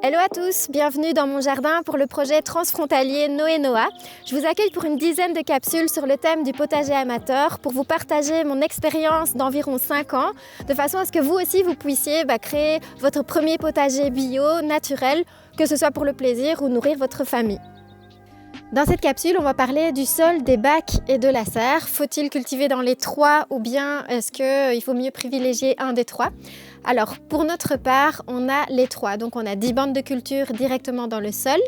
Hello à tous, bienvenue dans mon jardin pour le projet transfrontalier Noé-Noah. Je vous accueille pour une dizaine de capsules sur le thème du potager amateur pour vous partager mon expérience d'environ 5 ans, de façon à ce que vous aussi vous puissiez créer votre premier potager bio, naturel, que ce soit pour le plaisir ou nourrir votre famille. Dans cette capsule, on va parler du sol, des bacs et de la serre. Faut-il cultiver dans les trois ou bien est-ce qu'il faut mieux privilégier un des trois? Alors, pour notre part, on a les trois. Donc, on a 10 bandes de culture directement dans le sol.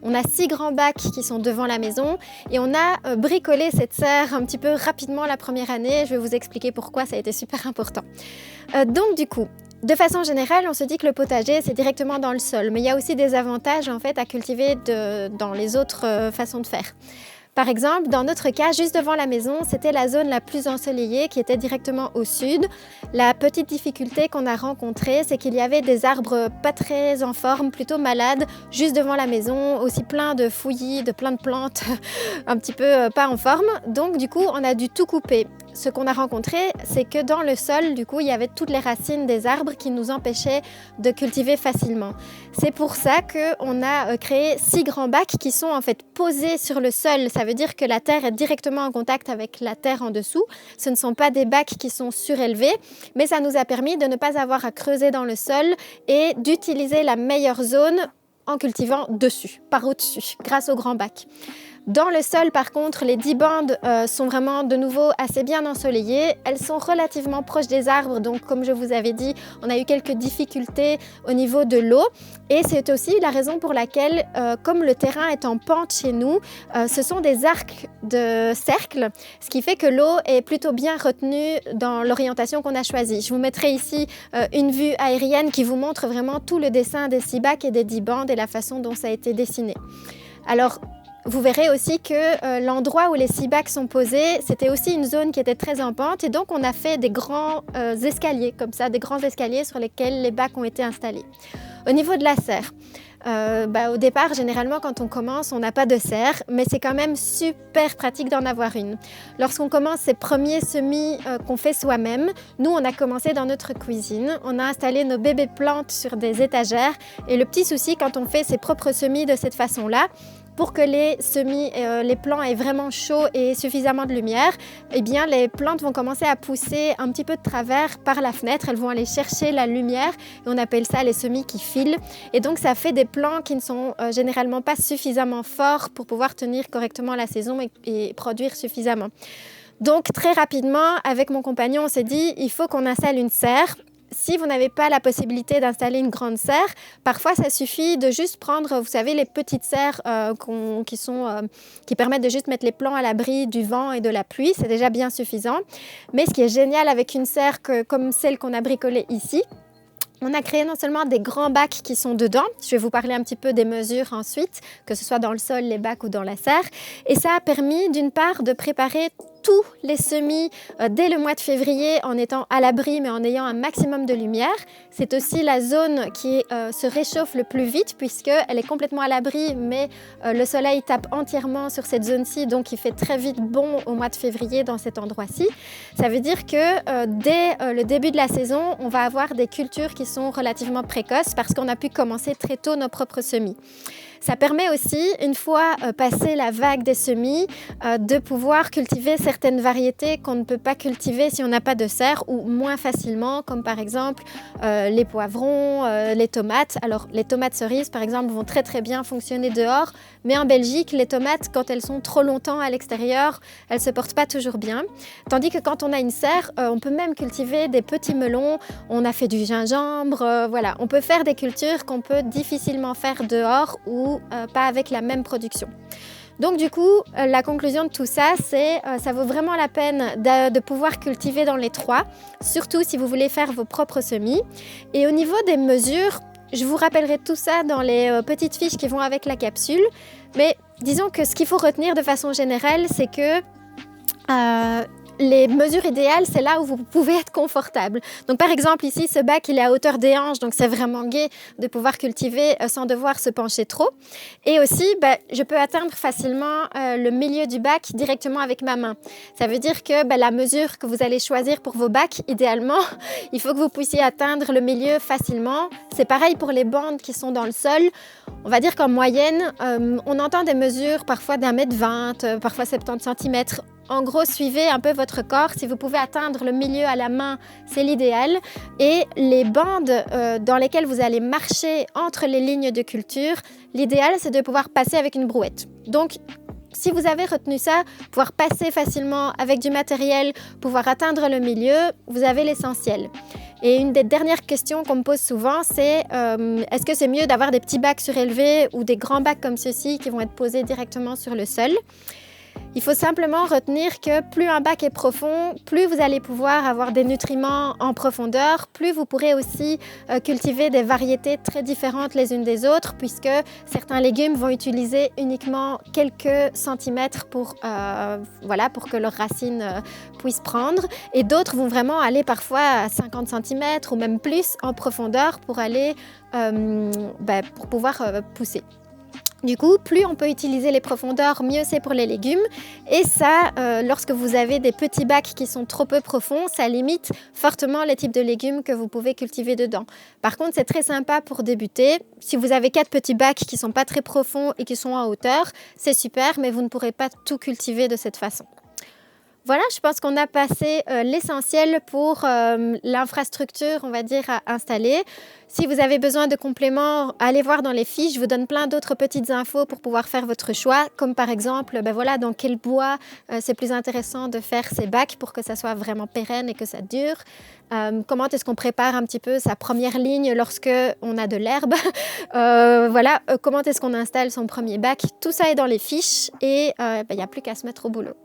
On a 6 grands bacs qui sont devant la maison et on a bricolé cette serre un petit peu rapidement la première année. Je vais vous expliquer pourquoi ça a été super important. Donc, du coup, de façon générale, on se dit que le potager, c'est directement dans le sol. Mais il y a aussi des avantages en fait à cultiver dans les autres façons de faire. Par exemple, dans notre cas, juste devant la maison, c'était la zone la plus ensoleillée qui était directement au sud. La petite difficulté qu'on a rencontrée, c'est qu'il y avait des arbres pas très en forme, plutôt malades, juste devant la maison, aussi plein de fouillis, de plein de plantes, un petit peu pas en forme. Donc du coup, on a dû tout couper. Ce qu'on a rencontré, c'est que dans le sol, du coup, il y avait toutes les racines des arbres qui nous empêchaient de cultiver facilement. C'est pour ça qu'on a créé 6 grands bacs qui sont en fait posés sur le sol. Ça veut dire que la terre est directement en contact avec la terre en dessous. Ce ne sont pas des bacs qui sont surélevés, mais ça nous a permis de ne pas avoir à creuser dans le sol et d'utiliser la meilleure zone en cultivant dessus, par au-dessus, grâce aux grands bacs. Dans le sol, par contre, les 10 bandes sont vraiment de nouveau assez bien ensoleillées. Elles sont relativement proches des arbres, donc comme je vous avais dit, on a eu quelques difficultés au niveau de l'eau. Et c'est aussi la raison pour laquelle, comme le terrain est en pente chez nous, ce sont des arcs de cercle, ce qui fait que l'eau est plutôt bien retenue dans l'orientation qu'on a choisie. Je vous mettrai ici une vue aérienne qui vous montre vraiment tout le dessin des 6 bacs et des 10 bandes et la façon dont ça a été dessiné. Alors, vous verrez aussi que l'endroit où les 6 bacs sont posés, c'était aussi une zone qui était très en pente et donc on a fait des grands escaliers comme ça, des grands escaliers sur lesquels les bacs ont été installés. Au niveau de la serre, au départ, généralement, quand on commence, on n'a pas de serre, mais c'est quand même super pratique d'en avoir une. Lorsqu'on commence ces premiers semis qu'on fait soi-même, nous, on a commencé dans notre cuisine. On a installé nos bébés plantes sur des étagères et le petit souci quand on fait ses propres semis de cette façon-là, pour que les semis, les plants aient vraiment chaud et suffisamment de lumière, eh bien les plantes vont commencer à pousser un petit peu de travers par la fenêtre. Elles vont aller chercher la lumière et on appelle ça les semis qui filent. Et donc ça fait des plants qui ne sont généralement pas suffisamment forts pour pouvoir tenir correctement la saison et produire suffisamment. Donc très rapidement, avec mon compagnon, on s'est dit il faut qu'on installe une serre. Si vous n'avez pas la possibilité d'installer une grande serre, parfois ça suffit de juste prendre, vous savez, les petites serres qui permettent de juste mettre les plants à l'abri du vent et de la pluie. C'est déjà bien suffisant. Mais ce qui est génial avec une serre comme celle qu'on a bricolée ici, on a créé non seulement des grands bacs qui sont dedans, je vais vous parler un petit peu des mesures ensuite, que ce soit dans le sol, les bacs ou dans la serre, et ça a permis d'une part de préparer tous les semis dès le mois de février en étant à l'abri mais en ayant un maximum de lumière. C'est aussi la zone qui se réchauffe le plus vite puisqu'elle est complètement à l'abri mais le soleil tape entièrement sur cette zone-ci, donc il fait très vite bon au mois de février dans cet endroit-ci. Ça veut dire que dès le début de la saison, on va avoir des cultures qui sont relativement précoces parce qu'on a pu commencer très tôt nos propres semis. Ça permet aussi, une fois passé la vague des semis, de pouvoir cultiver certaines variétés qu'on ne peut pas cultiver si on n'a pas de serre ou moins facilement, comme par exemple les poivrons, les tomates. Alors les tomates cerises par exemple vont très très bien fonctionner dehors, mais en Belgique, les tomates, quand elles sont trop longtemps à l'extérieur, elles ne se portent pas toujours bien. Tandis que quand on a une serre, on peut même cultiver des petits melons, on a fait du gingembre, voilà. On peut faire des cultures qu'on peut difficilement faire dehors ou pas avec la même production. Donc du coup, la conclusion de tout ça, c'est ça vaut vraiment la peine de pouvoir cultiver dans les trois, surtout si vous voulez faire vos propres semis. Et au niveau des mesures, je vous rappellerai tout ça dans les petites fiches qui vont avec la capsule. Mais disons que ce qu'il faut retenir de façon générale, c'est que les mesures idéales, c'est là où vous pouvez être confortable. Donc par exemple ici, ce bac il est à hauteur des hanches, donc c'est vraiment gai de pouvoir cultiver sans devoir se pencher trop. Et aussi, je peux atteindre facilement le milieu du bac directement avec ma main. Ça veut dire que la mesure que vous allez choisir pour vos bacs, idéalement, il faut que vous puissiez atteindre le milieu facilement. C'est pareil pour les bandes qui sont dans le sol. On va dire qu'en moyenne, on entend des mesures parfois d'1,20 m, parfois 70 cm. En gros, suivez un peu votre corps. Si vous pouvez atteindre le milieu à la main, c'est l'idéal. Et les bandes dans lesquelles vous allez marcher entre les lignes de culture, l'idéal, c'est de pouvoir passer avec une brouette. Donc, si vous avez retenu ça, pouvoir passer facilement avec du matériel, pouvoir atteindre le milieu, vous avez l'essentiel. Et une des dernières questions qu'on me pose souvent, c'est est-ce que c'est mieux d'avoir des petits bacs surélevés ou des grands bacs comme ceux-ci qui vont être posés directement sur le sol ? Il faut simplement retenir que plus un bac est profond, plus vous allez pouvoir avoir des nutriments en profondeur, plus vous pourrez aussi cultiver des variétés très différentes les unes des autres, puisque certains légumes vont utiliser uniquement quelques centimètres pour que leurs racines puissent prendre, et d'autres vont vraiment aller parfois à 50 cm ou même plus en profondeur pour aller pour pouvoir pousser. Du coup, plus on peut utiliser les profondeurs, mieux c'est pour les légumes. Et ça, lorsque vous avez des petits bacs qui sont trop peu profonds, ça limite fortement les types de légumes que vous pouvez cultiver dedans. Par contre, c'est très sympa pour débuter. Si vous avez 4 petits bacs qui ne sont pas très profonds et qui sont en hauteur, c'est super, mais vous ne pourrez pas tout cultiver de cette façon. Voilà, je pense qu'on a passé l'essentiel pour l'infrastructure, on va dire, à installer. Si vous avez besoin de compléments, allez voir dans les fiches. Je vous donne plein d'autres petites infos pour pouvoir faire votre choix, comme par exemple, dans quel bois c'est plus intéressant de faire ces bacs pour que ça soit vraiment pérenne et que ça dure. Comment est-ce qu'on prépare un petit peu sa première ligne lorsque on a de l'herbe. Comment est-ce qu'on installe son premier bac. Tout ça est dans les fiches et il n'y a plus qu'à se mettre au boulot.